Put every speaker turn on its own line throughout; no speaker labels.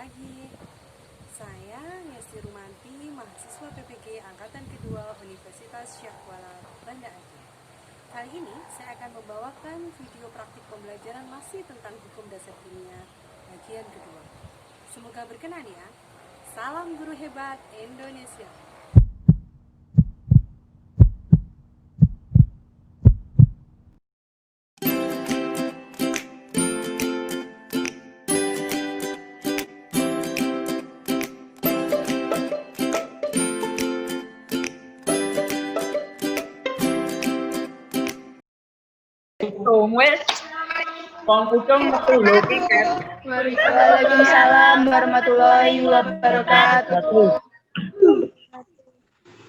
pagi. Saya Ngesti Rumanti, mahasiswa PPG Angkatan Kedua Universitas Syekh Kuala Banda Aceh. Kali ini saya akan membawakan video praktik pembelajaran masih tentang hukum dasar kimia bagian kedua. Semoga berkenan ya. Salam guru hebat Indonesia.
Waalaikumsalam warahmatullahi wabarakatuh.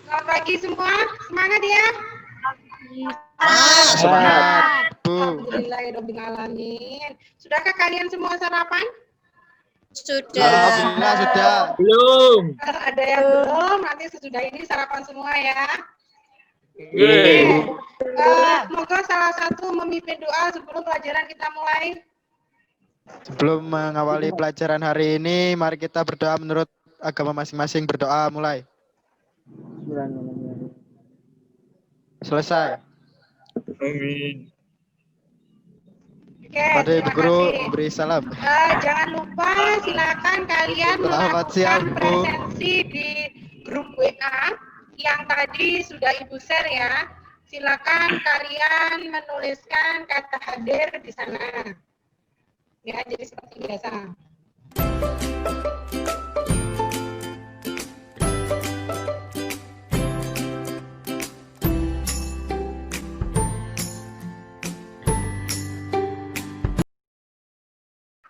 Selamat pagi semua, semangat ya.
Semangat, Bu.
Alhamdulillahirobbilalamin. Sudahkah kalian semua sarapan?
Alhamdulillah sudah.
Belum.
Ada yang belum, nanti sesudah ini sarapan semua ya. Semoga salah satu memimpin doa sebelum pelajaran kita mulai.
Sebelum mengawali pelajaran hari ini, mari kita berdoa menurut agama masing-masing. Berdoa mulai. Selesai.
Amin.
Oke,
Pada Ibu
terima
Guru
kasih.
beri salam.
Jangan lupa silakan kalian
Selamat siang,
melakukan
Bu.
presensi di grup WA yang tadi sudah Ibu share ya. Silakan kalian menuliskan kata hadir di sana. Ya, jadi seperti biasa.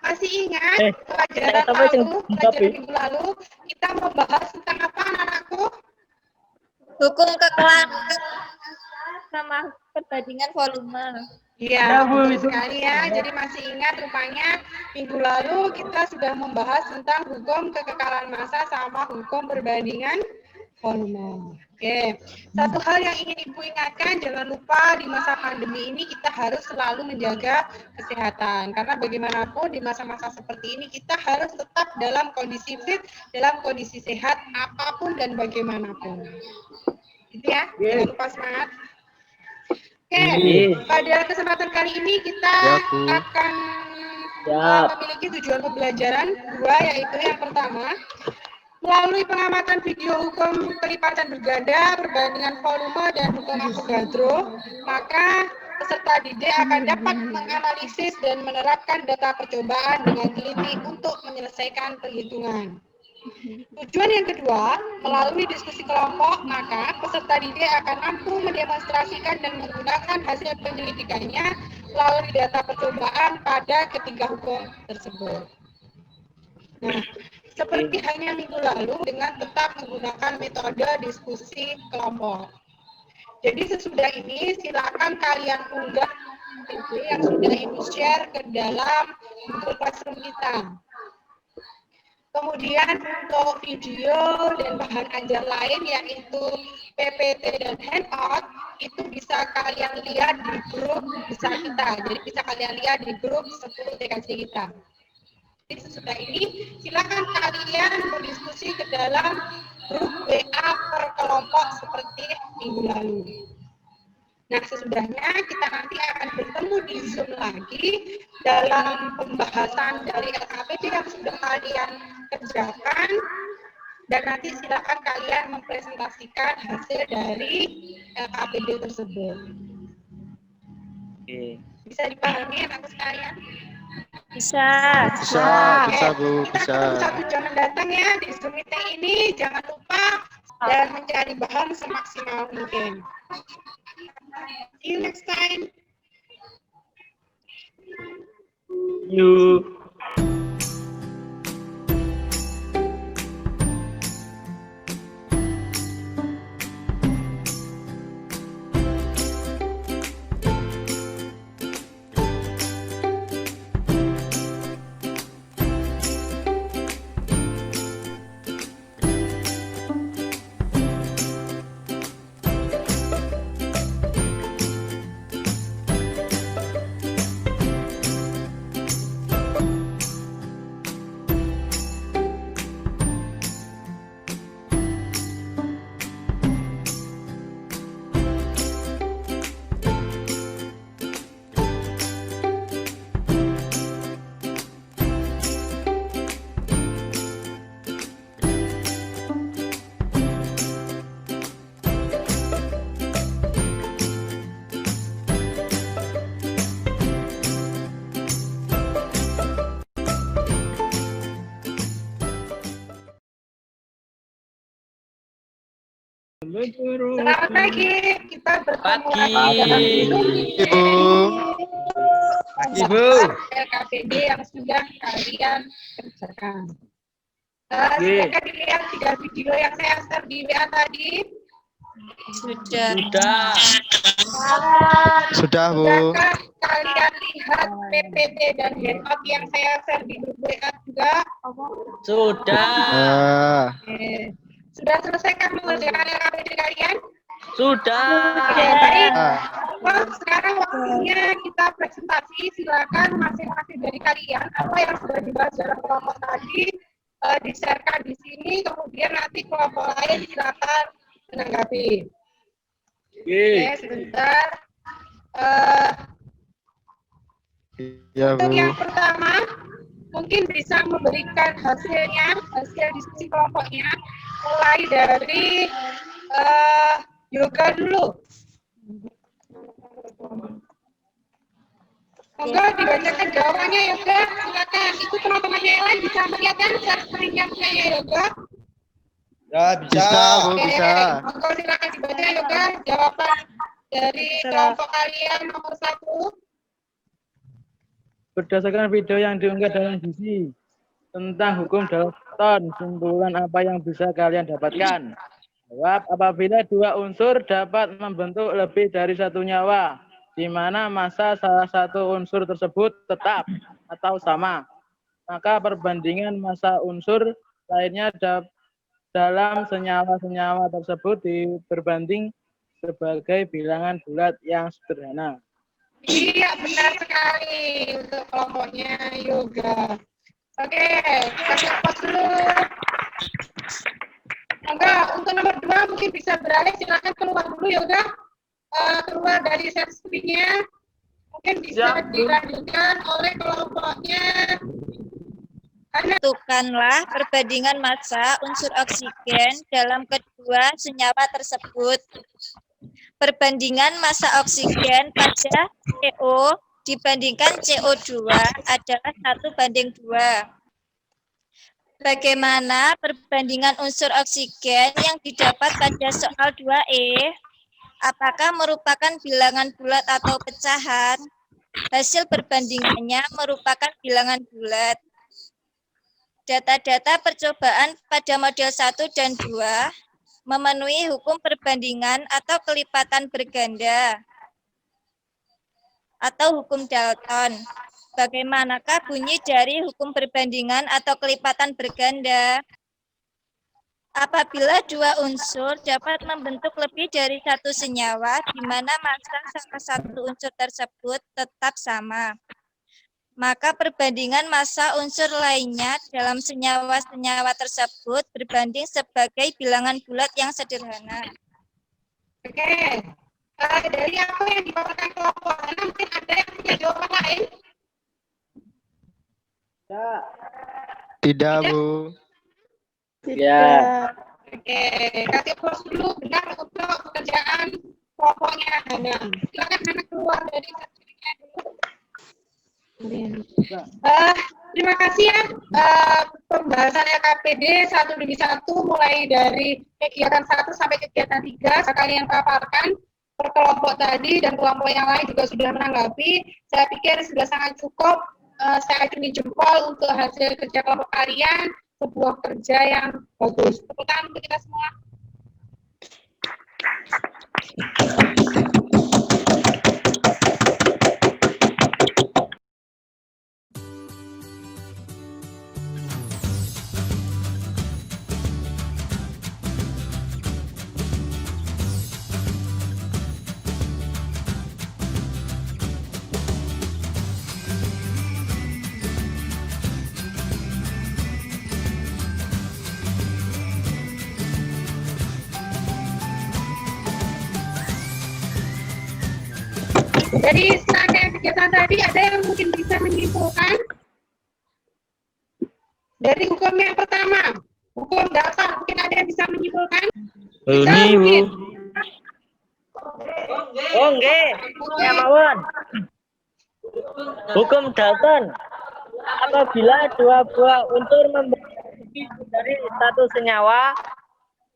Masih ingat pelajaran minggu lalu kita membahas tentang apa anak-anakku?
Hukum kekelangan sama perbandingan volume.
Iya, betul sekali ya. Jadi masih ingat rupanya minggu lalu kita sudah membahas tentang hukum kekekalan massa sama hukum perbandingan volume. Oke, satu hal yang ingin Ibu ingatkan, jangan lupa di masa pandemi ini kita harus selalu menjaga kesehatan. Karena bagaimanapun di masa-masa seperti ini kita harus tetap dalam kondisi fit, dalam kondisi sehat apapun dan bagaimanapun. Gitu ya, jangan lupa semangat. Oke, pada kesempatan kali ini kita akan memiliki tujuan pembelajaran dua, yaitu yang pertama, melalui pengamatan video hukum perlipatan berganda, perbandingan volume, dan hukum Avogadro, maka peserta didik akan dapat menganalisis dan menerapkan data percobaan dengan teliti untuk menyelesaikan perhitungan. Tujuan yang kedua, melalui diskusi kelompok, maka peserta didik akan mampu mendemonstrasikan dan menggunakan hasil penyelidikannya melalui data percobaan pada ketiga hukum tersebut. Nah, seperti hanya minggu lalu dengan tetap menggunakan metode diskusi kelompok. Jadi sesudah ini silakan kalian unggah video yang sudah Ibu share ke dalam Google Classroom kita. Kemudian untuk video dan bahan ajar lain yaitu PPT dan handout itu bisa kalian lihat di grup besar kita. Jadi bisa kalian lihat di grup 10 TKJ kita. Jadi sesudah ini silakan kalian berdiskusi ke dalam grup WA per kelompok seperti minggu lalu. Nah, sesudahnya kita nanti akan bertemu di Zoom lagi dalam pembahasan dari LKPD yang sudah kalian kerjakan, dan nanti silakan kalian mempresentasikan hasil dari LKPD tersebut. Bisa dipahami anak sekalian?
Bisa.
Bu,
Kita
bisa.
ketemu 1 jam mendatang ya di Zoom meeting ini. Jangan lupa dan mencari bahan semaksimal mungkin. See you next time.
Yuk.
Selamat pagi, kita bertemu
Pagi.
lagi dalam video
Ibu.
Ibu.
LKPD yang sudah kalian kerjakan.
Oke.
Silakan dilihat 3 video yang saya share di WA tadi.
Sudah.
Sudah.
Sudah, Bu.
Sudahkah kalian lihat PPT dan handout yang saya share di grup WA juga?
Sudah.
Oke. Sudah selesaikan mengerjakan LKPD kalian?
Sudah.
Oke, baik.
Ah.
Well, sekarang waktunya kita presentasi. Silakan masing-masing dari kalian apa yang sudah dibahas dalam kelompok tadi di-sharekan di sini, kemudian nanti kelompok lain silakan menanggapi.
Oke.
Oke, sebentar.
Iya,
Untuk
Bu.
yang pertama, mungkin bisa memberikan hasil diskusi kelompoknya, mulai dari yoga dulu. Monggo dibacakan jawabannya yoga, silakan. Itu teman-teman yang lain bisa melihat kan screen-nya punya yoga.
Ya,
Bisa, Bu,
Oke,
bisa.
monggo silakan dibaca yoga jawaban dari kelompok kalian nomor 1.
Berdasarkan video yang diunggah dalam gizi tentang hukum Dalton, simpulan apa yang bisa kalian dapatkan? Jawab, apabila dua unsur dapat membentuk lebih dari satu nyawa, di mana massa salah satu unsur tersebut tetap atau sama, maka perbandingan massa unsur lainnya dalam senyawa-senyawa tersebut berbanding sebagai bilangan bulat yang sederhana.
Iya, benar sekali untuk kelompoknya yoga. Oke, kita pause dulu. Enggak, untuk nomor 2 mungkin bisa beralih, silakan keluar dulu yoga. Keluar dari share screen-nya. Mungkin bisa dilanjutkan oleh kelompoknya.
Tentukanlah perbandingan massa unsur oksigen dalam kedua senyawa tersebut. Perbandingan massa oksigen pada CO dibandingkan CO2 adalah 1:2. Bagaimana perbandingan unsur oksigen yang didapat pada soal 2E? Apakah merupakan bilangan bulat atau pecahan? Hasil perbandingannya merupakan bilangan bulat. Data-data percobaan pada model 1 dan 2 memenuhi hukum perbandingan atau kelipatan berganda atau hukum Dalton. Bagaimanakah bunyi dari hukum perbandingan atau kelipatan berganda? Apabila dua unsur dapat membentuk lebih dari satu senyawa, di mana massa salah satu unsur tersebut tetap sama, maka perbandingan massa unsur lainnya dalam senyawa-senyawa tersebut berbanding sebagai bilangan bulat yang sederhana.
Oke, dari apa yang dipaparkan kelompok mana mungkin ada yang punya jawaban lain?
Tidak, Bu.
Ya.
Oke, kasih pause dulu benar untuk pekerjaan kelompoknya Hana. Silakan Hana keluar dari screen-nya dulu. Terima kasih ya pembahasan LKPD 1 mulai dari kegiatan 1 sampai kegiatan 3 kalian paparkan per kelompok tadi dan kelompok yang lain juga sudah menanggapi. Saya pikir sudah sangat cukup. Saya acungi jempol untuk hasil kerja kelompok kalian, sebuah kerja yang bagus. Tepuk tangan untuk kita semua. Dari serangkaian kegiatan tadi ada yang mungkin bisa menyimpulkan dari hukum yang pertama, hukum dasar, mungkin ada yang bisa menyimpulkan? Bisa
Ini, Bu.
mungkin?
Oh, nggih. Ya mawon. Hukum Dalton. Apabila dua buah unsur membentuk dari satu senyawa,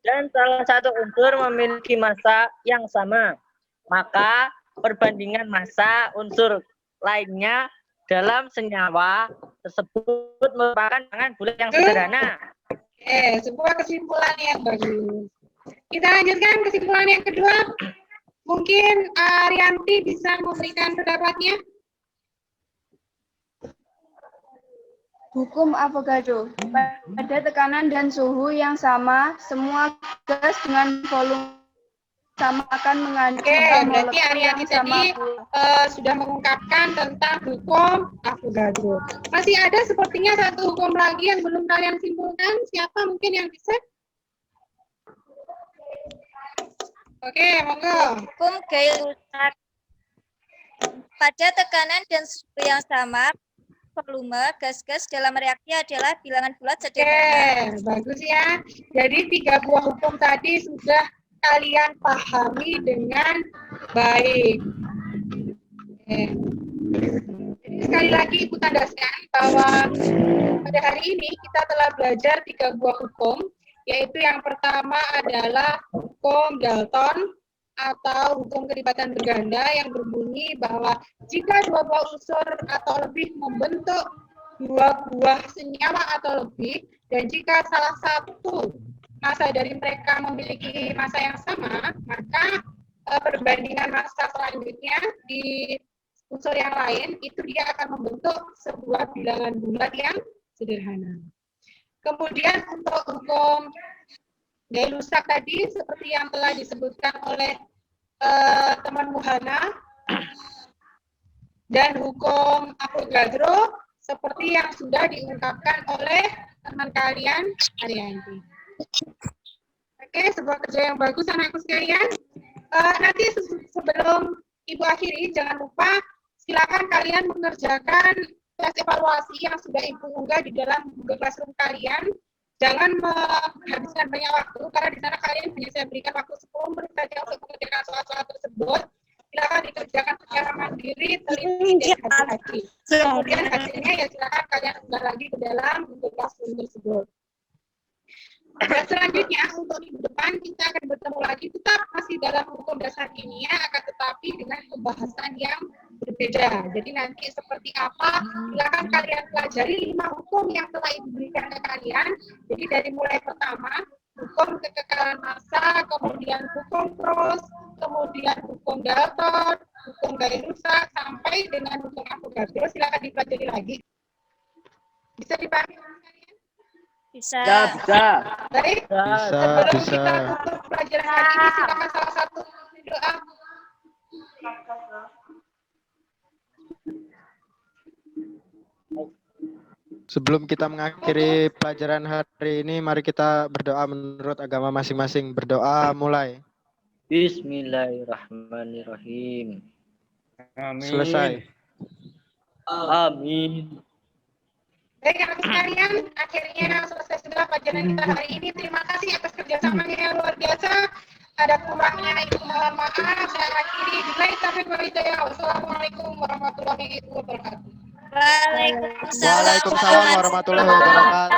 dan salah satu unsur memiliki massa yang sama, maka perbandingan massa unsur lainnya dalam senyawa tersebut merupakan bilangan bulat yang sederhana.
Sebuah kesimpulan yang bagus. Kita lanjutkan kesimpulan yang kedua. Mungkin Rianti bisa memberikan pendapatnya.
Hukum Avogadro. Pada tekanan dan suhu yang sama, semua gas dengan volume sama akan mengandung
Berarti
molekul yang
Arianti
sama.
tadi sudah mengungkapkan tentang hukum Avogadro. Masih ada sepertinya satu hukum lagi yang belum kalian simpulkan. Siapa mungkin yang bisa? Oke, monggo.
Hukum Gay-Lussac. Pada tekanan dan suhu yang sama, volume gas-gas dalam reaksi adalah bilangan bulat sederhana.
Bagus ya. Jadi 3 buah hukum tadi sudah kalian pahami dengan baik. Jadi sekali lagi Ibu tandaskan bahwa pada hari ini kita telah belajar 3 buah hukum, yaitu yang pertama adalah hukum Dalton atau hukum kelipatan berganda yang berbunyi bahwa jika 2 buah unsur atau lebih membentuk 2 buah senyawa atau lebih, dan jika salah satu massa dari mereka memiliki massa yang sama, maka perbandingan massa selanjutnya di unsur yang lain itu dia akan membentuk sebuah bilangan bulat yang sederhana. Kemudian untuk hukum Gay-Lussac tadi seperti yang telah disebutkan oleh teman Muhana, dan hukum Avogadro seperti yang sudah diungkapkan oleh teman kalian Arianti. Oke, sebuah kerja yang bagus anakku sekalian. Nanti sebelum Ibu akhiri, jangan lupa silakan kalian mengerjakan tes evaluasi yang sudah Ibu unggah di dalam Google Classroom kalian. Jangan menghabiskan banyak waktu, karena di sana kalian hanya saya berikan waktu 10 menit saja untuk mengerjakan soal-soal tersebut. Silakan dikerjakan secara mandiri, teliti, dan hati-hati. Kemudian hasilnya ya silakan kalian unggah lagi ke dalam Google Classroom tersebut. Dan selanjutnya untuk minggu depan kita akan bertemu lagi, tetap masih dalam hukum dasar kimia, akan tetapi dengan pembahasan yang berbeda. Jadi nanti seperti apa, silakan kalian pelajari 5 hukum yang telah Ibu berikan ke kalian. Jadi dari mulai pertama, hukum kekekalan massa, kemudian hukum Cross, kemudian hukum Dalton, hukum Gay-Lussac, sampai dengan hukum Avogadro. Silakan dipelajari lagi. Bisa dipahami?
Bisa.
Bisa.
Baik. Sebelum kita tutup pelajaran hari ini, silakan salah satu doa.
Sebelum kita mengakhiri pelajaran hari ini, mari kita berdoa menurut agama masing-masing. Berdoa mulai.
Bismillahirrahmanirrahim.
Amin.
Selesai.
Amin.
Baik, anak sekalian, akhirnya selesai sudah pelajaran kita hari ini. Terima kasih atas kerjasamanya yang luar biasa. Ada kurangnya Ibu mohon maaf. Saya akhiri. Wassalamualaikum warahmatullahi wabarakatuh.
Waalaikumsalam warahmatullahi wabarakatuh.